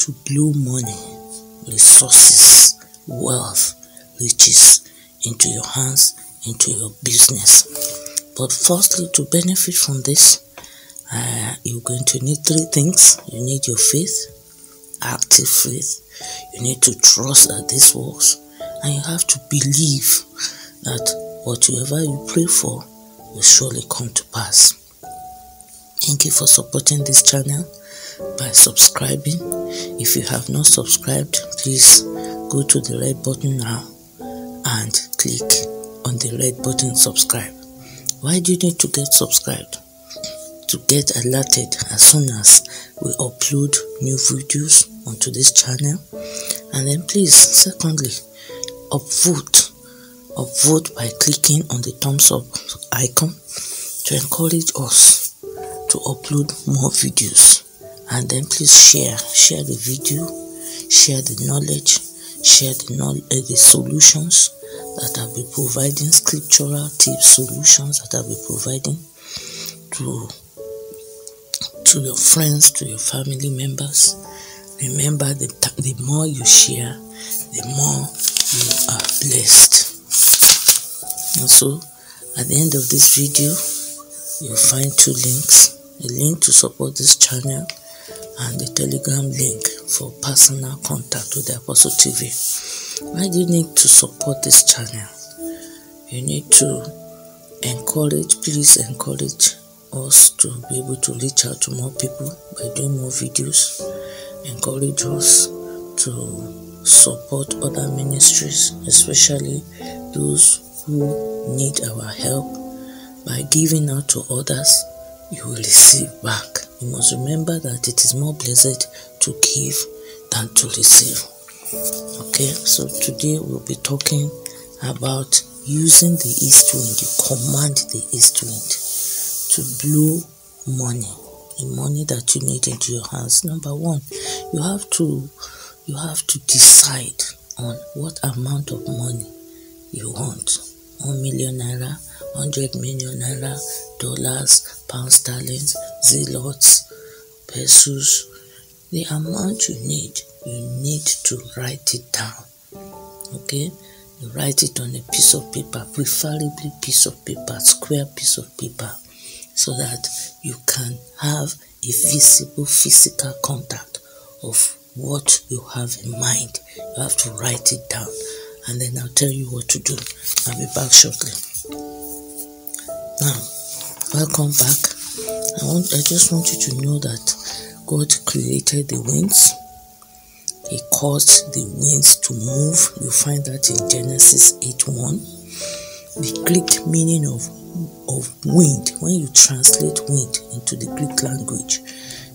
to blow money, resources, wealth, riches into your hands, into your business. But firstly, to benefit from this, you're going to need three things. You need your faith, active faith. You need to trust that this works, and you have to believe that whatever you pray for will surely come to pass. Thank you for supporting this channel by subscribing. If you have not subscribed, please go to the red button now and click on the red button subscribe. Why do you need to get subscribed? To get alerted as soon as we upload new videos onto this channel. And then please, secondly, upvote by clicking on the thumbs up icon to encourage us to upload more videos. And then please share the video, share the knowledge, share the solutions that I'll be providing, scriptural tips, solutions that I'll be providing to your friends, to your family members. Remember, the more you share, the more you are blessed. Also, at the end of this video, you'll find two links: a link to support this channel and the Telegram link for personal contact with the Apostle TV. Why do you need to support this channel? You need to please encourage us to be able to reach out to more people by doing more videos. Encourage us to support other ministries, especially those who need our help. By giving out to others, you will receive back. You must remember that it is more blessed to give than to receive. Okay, so today we'll be talking about using the east wind. You command the east wind to blow money, the money that you need into your hands. Number one, you have to decide on what amount of money you want. 1 million naira, 100 million naira, dollars, pounds sterling, zealots, pesos. The amount you need to write it down. Okay, you write it on a piece of paper, preferably piece of paper, square piece of paper, so that you can have a visible physical contact of what you have in mind. You have to write it down, and then I'll tell you what to do. I'll be back shortly. Now, welcome back. I just want you to know that God created the winds. He caused the winds to move. You find that in Genesis 8:1. The Greek meaning of wind, when you translate wind into the Greek language,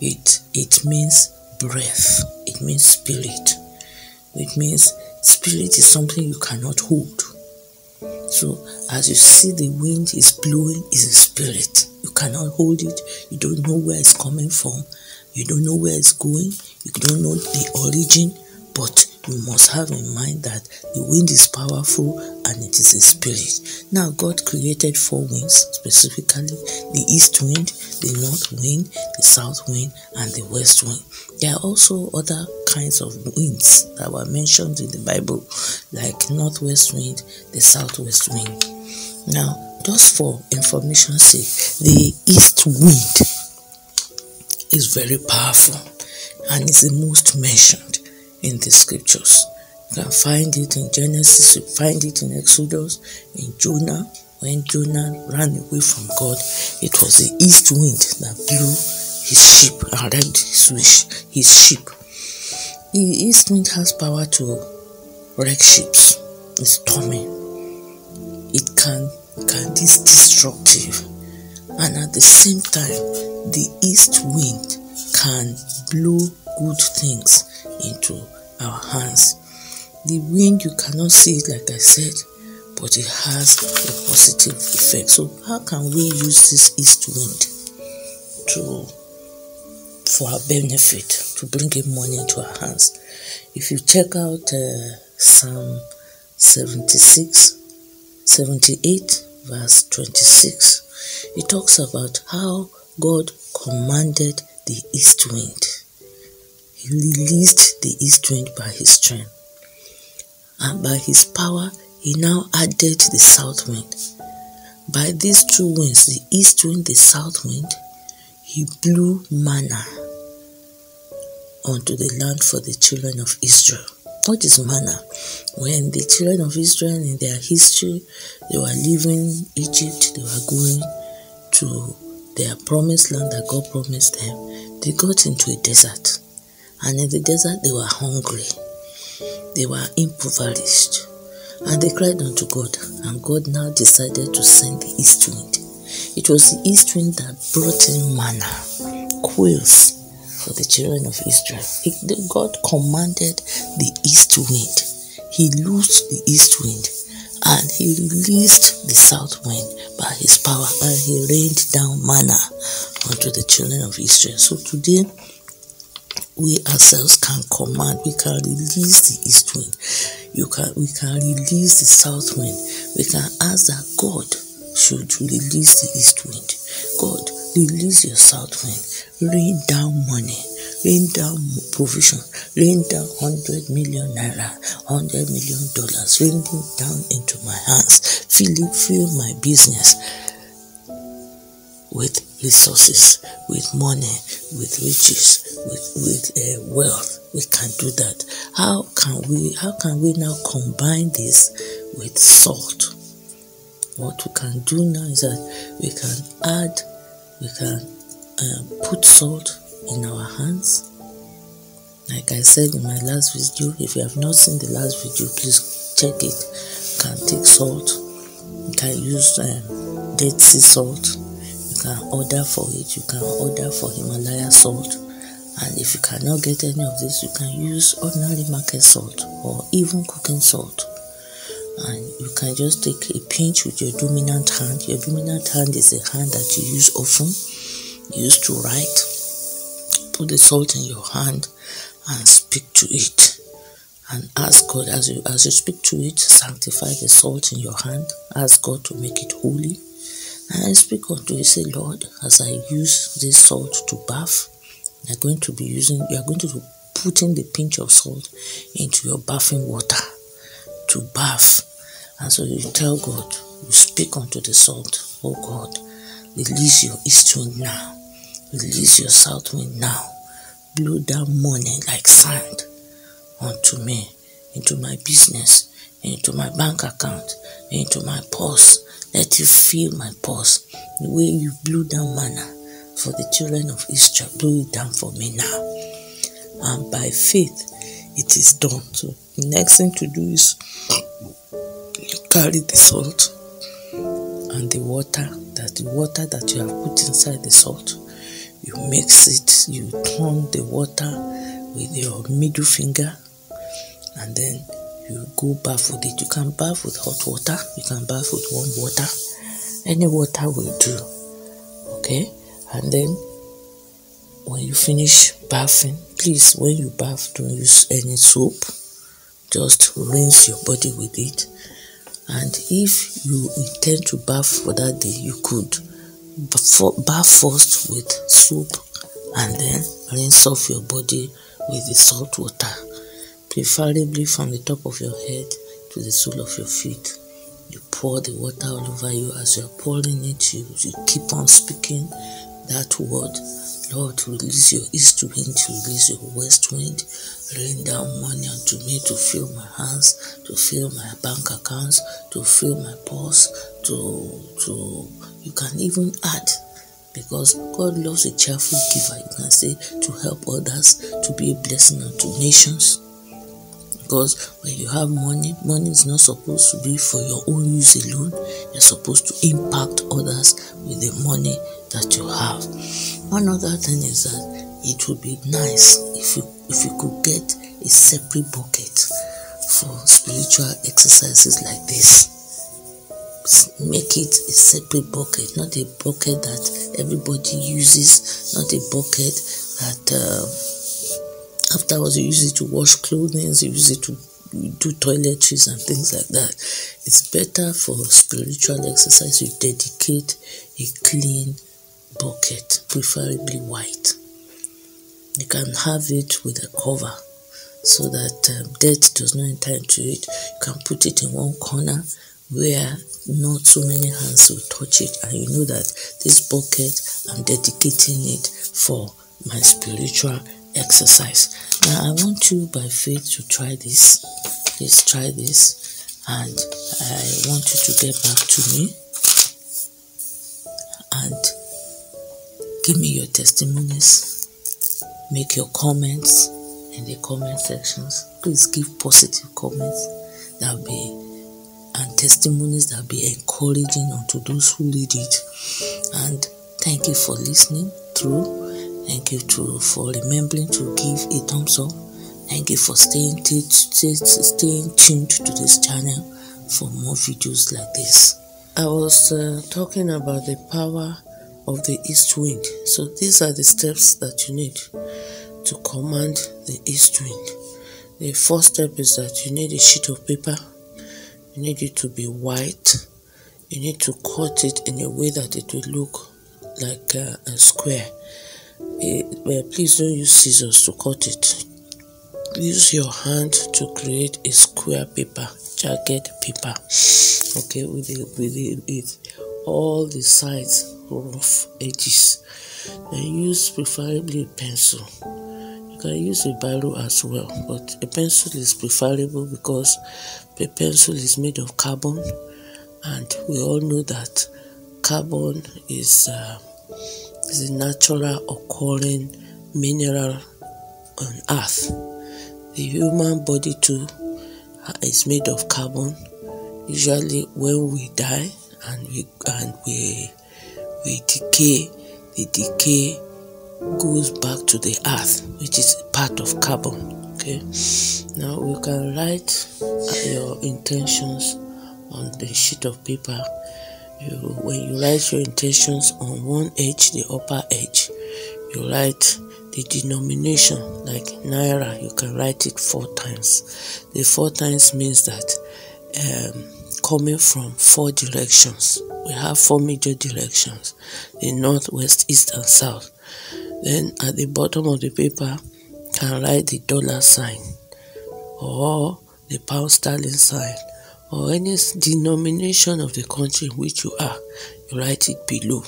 it means breath. It means spirit. It means spirit is something you cannot hold. So as you see the wind is blowing, is a spirit. You cannot hold it. You don't know where it's coming from. You don't know where it's going. You don't know the origin. But you must have in mind that the wind is powerful and it is a spirit. Now, God created four winds, specifically the east wind, the north wind, the south wind, and the west wind. There are also other kinds of winds that were mentioned in the Bible, like northwest wind, the southwest wind. Now, just for information's sake, the east wind is very powerful and is the most mentioned in the scriptures. You can find it in Genesis, you find it in Exodus, in Jonah. When Jonah ran away from God, it was the east wind that blew his ship and wrecked his ship. The east wind has power to wreck ships. It's stormy. It can be destructive, and at the same time, the east wind can blow good things into our hands. The wind, you cannot see it, like I said, but it has a positive effect. So how can we use this east wind for our benefit, to bring in money into our hands? If you check out Psalm 78 verse 26, it talks about how God commanded the east wind. He released the east wind by his strength, and by his power he now added the south wind. By these two winds, the east wind, the south wind, he blew manna onto the land for the children of Israel. What is manna? When the children of Israel in their history, they were leaving Egypt, they were going to their promised land that God promised them, they got into a desert. And in the desert, they were hungry. They were impoverished. And they cried unto God. And God now decided to send the east wind. It was the east wind that brought in manna, quails for the children of Israel. God commanded the east wind. He loosed the east wind. And he released the south wind by his power. And he rained down manna unto the children of Israel. So today, we ourselves can command, we can release the east wind, we can release the south wind. We can ask that God should release the east wind. God, release your south wind, rain down money, rain down provision, rain down 100 million naira, $100 million, rain it down into my hands, fill my business with resources, with money, with riches, with wealth. We can do that. How can we now combine this with salt? What we can do now is that we can put salt in our hands. Like I said in my last video, if you have not seen the last video, please check it. You can take salt. You can use Dead Sea salt. You can order for it. You can order for Himalaya salt. And if you cannot get any of this, you can use ordinary market salt or even cooking salt. And you can just take a pinch with your dominant hand. Your dominant hand is a hand that you use often. You used to write. Put the salt in your hand and speak to it. And ask God, as you speak to it, sanctify the salt in your hand. Ask God to make it holy. And I speak unto you, say, Lord, as I use this salt to bath, you are going to be putting the pinch of salt into your bathing water to bath. And so you tell God, you speak unto the salt, oh God, release your east wind now, release your south wind now, blow down money like sand unto me, into my business, into my bank account, into my purse. Let you fill my purse. The way you blew down manna for the children of Israel, blow it down for me now. And by faith, it is done. So the next thing to do is you carry the salt and the water that you have put inside the salt. You mix it, you turn the water with your middle finger, and then you go bath with it. You can bath with hot water, you can bath with warm water. Any water will do. Okay? And then when you finish bathing, please, when you bath, don't use any soap. Just rinse your body with it. And if you intend to bath for that day, you could bath first with soap and then rinse off your body with the salt water, preferably from the top of your head to the sole of your feet. You pour the water all over you. As you're pouring it, you keep on speaking that word. Lord, release your east wind, release your west wind, rain down money unto me to fill my hands, to fill my bank accounts, to fill my purse, you can even add, because God loves a cheerful giver. You can say, to help others, to be a blessing unto nations. Because when you have money is not supposed to be for your own use alone. You're supposed to impact others with the money that you have. One other thing is that it would be nice if you could get a separate bucket for spiritual exercises like this. Make it a separate bucket, not a bucket that everybody uses, not a bucket that afterwards you use it to wash clothing, you use it to do toiletries and things like that. It's better for spiritual exercise you dedicate a clean bucket, preferably white. You can have it with a cover so that dirt does not enter into it. You can put it in one corner where not so many hands will touch it, and you know that this bucket, I'm dedicating it for my spiritual exercise. Now I want you by faith to try this. Please try this, and I want you to get back to me and give me your testimonies. Make your comments in the comment sections. Please give positive comments and testimonies that will be encouraging unto those who read it. And thank you for listening through. Thank you for remembering to give a thumbs up. Thank you for staying tuned to this channel for more videos like this. I was talking about the power of the east wind. So these are the steps that you need to command the east wind. The first step is that you need a sheet of paper. You need it to be white. You need to cut it in a way that it will look like a square. Please don't use scissors to cut it. Use your hand to create a square paper, jagged paper. Okay, with all the sides rough edges. Then use preferably a pencil. You can use a biro as well, but a pencil is preferable because the pencil is made of carbon, and we all know that carbon is a natural occurring mineral on earth. The human body too is made of carbon. Usually when we die and we decay, the decay goes back to the earth, which is part of carbon. Okay, now we can write your intentions on the sheet of paper. When you write your intentions on one edge, the upper edge, you write the denomination, like naira. You can write it 4 times. The 4 times means that coming from 4 directions. We have 4 major directions: the north, west, east, and south. Then at the bottom of the paper, you can write the dollar sign or the pound sterling sign or any denomination of the country in which you are. You write it below,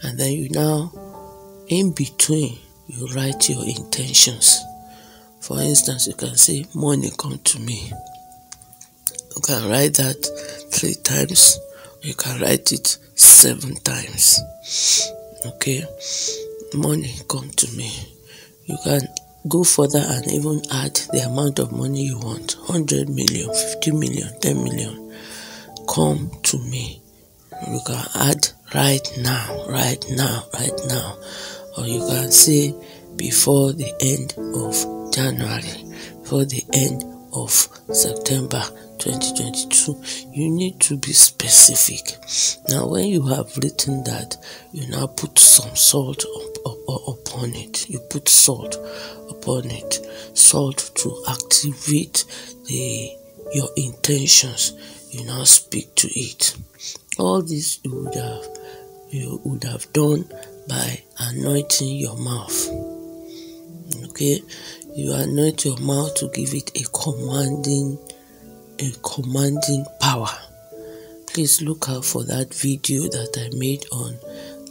and then you now, in between, you write your intentions. For instance, you can say, money come to me. You can write that 3 times. You can write it 7 times. Okay, money come to me. You can go further and even add the amount of money you want: 100 million, 50 million, 10 million. Come to me. You can add right now, right now, right now. Or you can say before the end of January, before the end of September 2022. You need to be specific. Now when you have written that, you now put some salt upon it. You put salt upon it. Salt to activate your intentions. You now speak to it. All this you would have done by anointing your mouth. Okay, you anoint your mouth to give it a commanding power. Please look out for that video that I made on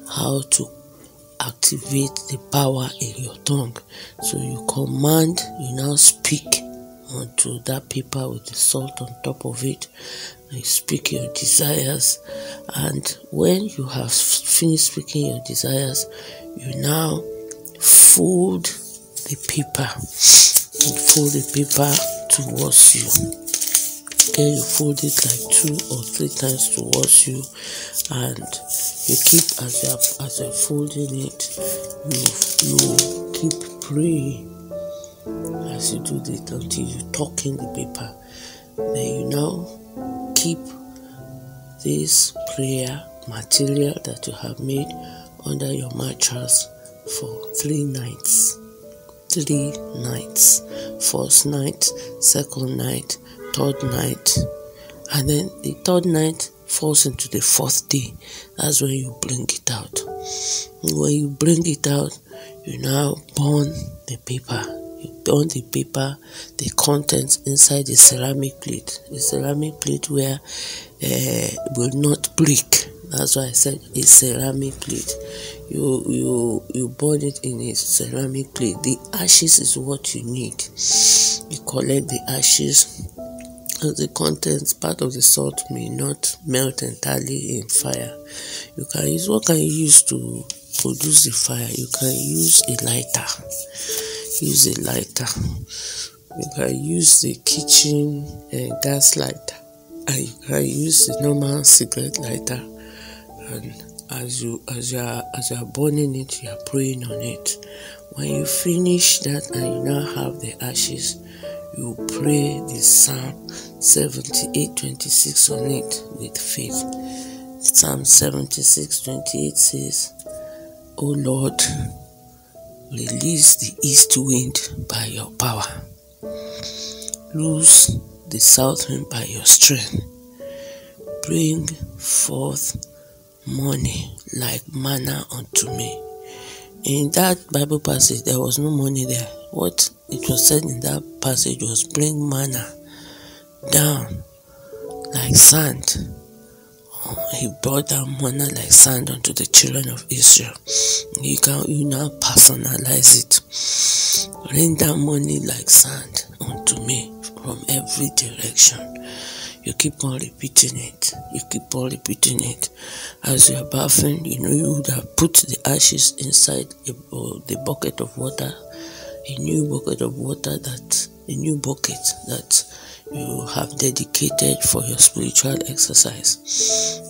how to activate the power in your tongue. So you command, you now speak onto that paper with the salt on top of it. You speak your desires, and when you have finished speaking your desires, you now fold the paper. You fold the paper towards you. Okay, you fold it like 2 or 3 times towards you, and you keep, as you're folding it, you keep praying as you do it until you tuck in the paper. Then you now keep this prayer material that you have made under your mattress for 3 nights. 3 nights. First night, second night, third night, and then the 3rd night falls into the 4th day. That's when you bring it out. When you bring it out, You now burn the paper. You burn the paper, the contents inside the ceramic plate. The ceramic plate where will not break. That's why I said a ceramic plate. You burn it in a ceramic plate. The ashes is what you need. You collect the ashes. The contents, part of the salt may not melt entirely in fire. You can use, what can you use to produce the fire? You can use a lighter. Use a lighter. You can use the kitchen gas lighter, and you can use the normal cigarette lighter. And as you are burning it, you are praying on it. When you finish that and you now have the ashes, you pray the Psalm 78:26 on it with faith. Psalm 76:28 says, "O Lord, release the east wind by your power. Loose the south wind by your strength. Bring forth money like manna unto me." In that Bible passage, there was no money there. What it was said in that passage was, bring manna down like sand. He brought down manna like sand unto the children of Israel. You now personalize it. Rain down money like sand unto me from every direction. You keep on repeating it. You keep on repeating it. As you are bathing, you would have put the ashes inside the bucket of water, a new bucket that you have dedicated for your spiritual exercise.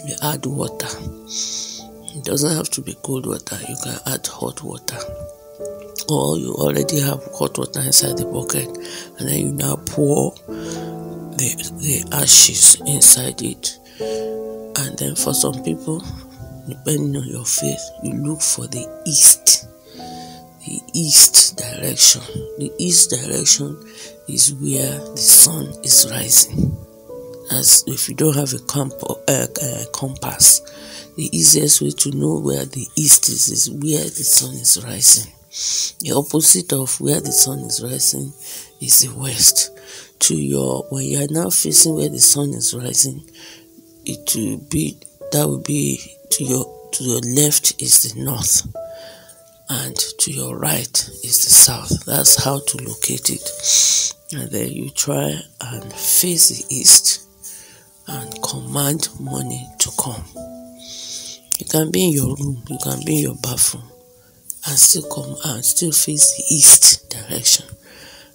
You add water. It doesn't have to be cold water. You can add hot water. Or you already have hot water inside the bucket, and then you now pour the ashes inside it. And then for some people, depending on your faith, you look for the east direction. The east direction is where the sun is rising. As if you don't have a compass, the easiest way to know where the east is where the sun is rising. The opposite of where the sun is rising is the west. When you are now facing where the sun is rising, that will be to your left is the north, and to your right is the south. That's how to locate it. And then you try and face the east and command money to come. You can be in your room, you can be in your bathroom, and still face the east direction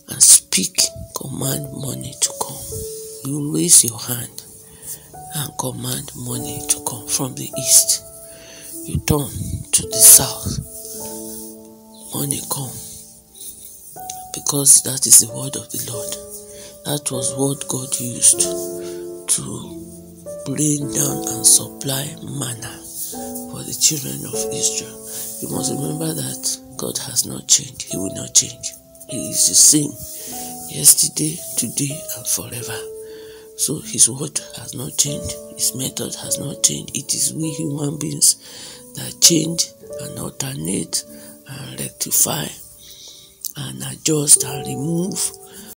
and speak, command money to come. You raise your hand and command money to come from the east. You turn to the south, money come, because that is the word of the Lord. That was what God used to bring down and supply manna for the children of Israel. You must remember that God has not changed. He will not change. He is the same yesterday, today, and forever. So his word has not changed. His method has not changed. It is we human beings that change and alternate and rectify and adjust and remove